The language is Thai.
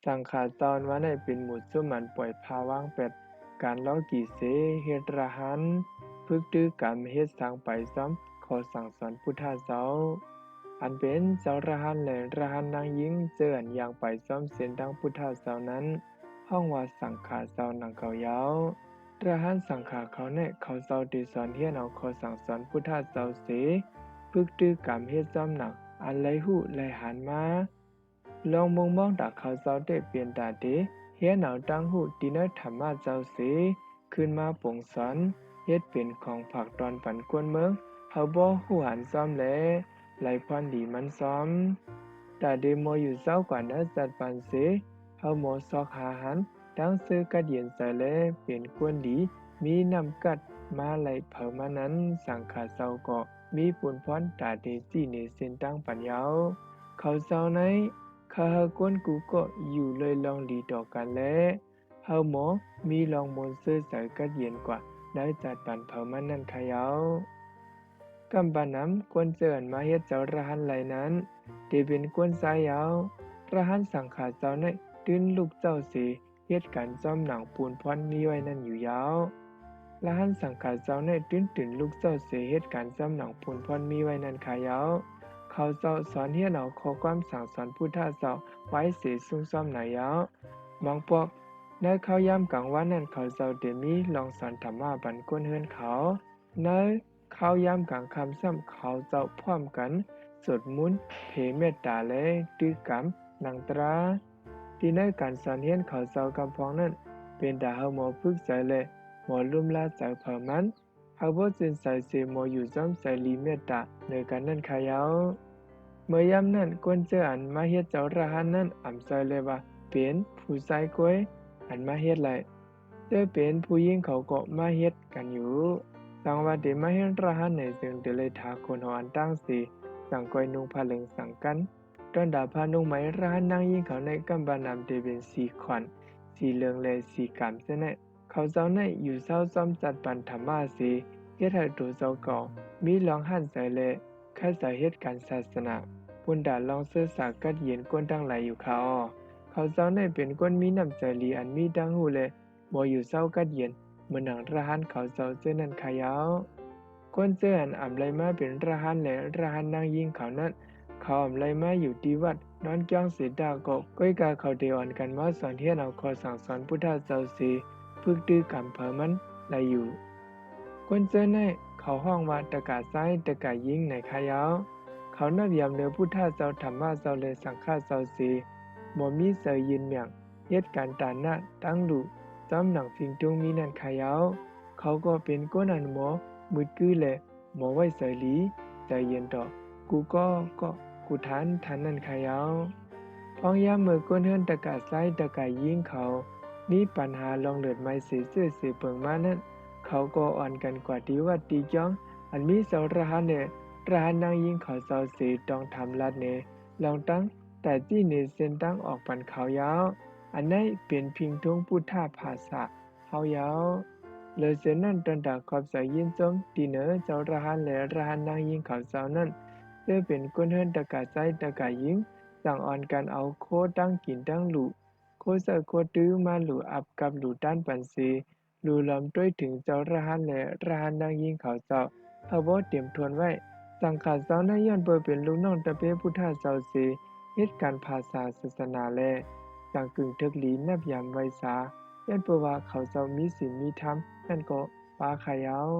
สังขาตอนว่าในเป็นหมุดซุ่มมันปล่อยพาวางเป็ดการล้อกี่เสเฮ็ดระหันพึกตื้อกรรมเฮ็ดสังไปซ้ำขอสั่งสอนพุทธาเจ้าอันเป็นเจ้าระหันและระหันนางยิงเจออันอย่างไปซ้อมเสียนดังพุทธาเจ้านั้นห้องว่าสังขาเจ้านังเขายาวระหันสังขาเขาเนี่ยเขาเจ้าติสอนเฮียนเอาขอสั่งสอนพุทธาเจ้าเสพึกตื้อกรรมเฮ็ดซ้ำหนักอันไรหูไรหันมาลองมองมองดักเขาเจ้าได้เปลี่ยนตาเดเฮียนเอาตั้งหูดินเนอร์ธรรมะเจ้าเสขึ้นมาปงสอนเฮ็ดเป็นของผักตอนปันกวนเมืองเฮาบ่ฮู้หันซ้อมแลไหลพรดีมันซ้อมตาเดโมอยู่เจ้ากว่านะจัดปันเสเฮาหมอซอกหาหันดังซื้อกัดเย็นใส่แลเป็นกวนดีมีน้ำกัดมาไหลเผามานั้นสังขาเจ้าก็มีปุ่นพรตาเดจีเนเส้นตั้งปัญญาเขาเจ้าในข้าเฮากวนกูก็อยู่เลยลองดีต่อกันแลเฮาหมอมีลองมนต์ซื้อใส่กัดเย็นกว่าได้จัดปันเผามันนั่นขยาวกำปาน้ำกวนเจิญมาเฮ็ดเจ้าระหันไหลนั้นเดเป็นกวนสายยาวระหันสังขาเจ้าในตื้นลูกเจ้าสีเฮ็ดการจอมหนังปูนพรมีไว้นั่นอยู่ยาวระหันสังขาเจ้าในตื้นลูกเจ้าเสเฮ็ดการจอมหนังปูนพรมีไว้นั่นขายาวเขาเจ้าสอนเฮียนเอาข้อความสั่งสอนพุทธเจ้าไว้เสซุ่มซ้อมหนายาวมองพวกในเขายามกลางวันนั้นเขาเจ้าเดมีลองสอนธรรมะบันก้นเฮือนเขาในเขายามกลางคำซ้ำเขาเจ้าพร้อมกันสวดมนต์เผเมตตาและตื้อกรรมนังตราที่ในการสอนเฮียนเขาเจ้ากำพองนั้นเป็นดาเฮาหมอพึกใจและหมอลุ่มลาใจเผามันเฮาบ่จินใส่เสหมออยู่จ้อมใส่ลีเมตตาในการนั้นขายาวเมื่อยามนั้นกวนเจออันมาเฮ็ดเจ้าระหันนั้นอ่ำใจเลยว่าเป็นผู้ชายกวยอันมาเฮ็ดไรเจอเป็นผู้หญิงเขาก็มาเฮ็ดกันอยู่สังว่าเดมาเฮ็ดระหันในซึ่งเดเลยทาคนเฮาอันตั้งสิสังกอยนุงผ้าเหลืองสังกันตอนดาพานุงไหมระหันนางยิงเขาในกำบานำเดเป็นสีขวัญสีเหลืองและสีกามเสนะเขาเจ้าในอยู่เศร้าซ้อมจัดปันธรรมะสิเฮ็ดให้ตัวเจ้าก่อมีลองหันใจและค่าสาเหตุการศาสนาปุ่นดาลองเสื้อสากัดเย็นก้นตั้งไหลอยู่เขาเขาเจ้าในเป็นก้นมีน้ำใจลีอันมีดังหูและบ่อยู่เศร้ากัดเย็นเมื่อหนังระหันเขาเจ้าเจ้านั้นขายาวก้นเจ้าอันอ่ำไรมาเป็นระหันและระหันนางยิงเขานั้นเขาอ่ำไรมาอยู่ที่วัดนอนจ้องเสดาก็ก้อยกาเขาเดอ่อนกันมาสอนเฮียนเอาขอสั่งสอนพุทธเจ้าสีพึกตื้อกำเผามันไหลอยู่ก้นเจ้าในเขาห้องว่าตะกาซ้ายตะกายิงในขายาวเขานับยามเนือพุทธเจ้าธรรมะเจ้าเลยสังฆาเจ้าสีบ่มีเสยยืนเมียงเฮ็ดการตาหน้าตั้งลูจอมหนังฟิงตุงมีนันขายาวเขาก็เป็นก้นอันหมอมืดกือแหละหมอไว้ใส่ลีใจเย็นต่อกูก็กูทันนั่นขายาวพ้องยามเมื่อก้นเฮือนตะกาซ้ายตะกายิงเขามีปัญหาลองเลือดไม้เสียเสื้อเสียเปิงมานั้นเขาก็อ่อนกันกว่าที่ว่าตีจ้องอันมีเสาระหันเนี่ยระหันนางยิงเขาเสาเสียต้องทำลัดเนี่ยลองตั้งแต่ที่เนเส้นตั้งออกปันเขายาวอันนี้เป็นพิงทุงพุทธาภาษาเฮายาวเลยเส้นนั้นตอนดาขอบใส่ยินจมตีเนอเจ้าระหันและระหันนางยิงเขาเสานั้นเพื่อเป็นก้นเฮือนตะกาใจตะกายิงสั่งอ่อนกันเอาโคตั้งกินตั้งหลูโคเสโคตื้อมาหลูอับกับหลูด้านปันซีหลูลำด้วยถึงเจ้าระหันและระหันนางยิงเขาเจ้าเฮาบ่เตรียมทวนไว้สังขารเจ้าในย้อนเปิดเป็นลูกน้องตะเปพุทธาเจ้าสีเหตุการณ์ภาษาศาสนาและสังกึ่งทึกหลีนับยามไว้สายันเปว่าเขาเจ้ามีศีลมีธรรมนั่นก็ปาขายาว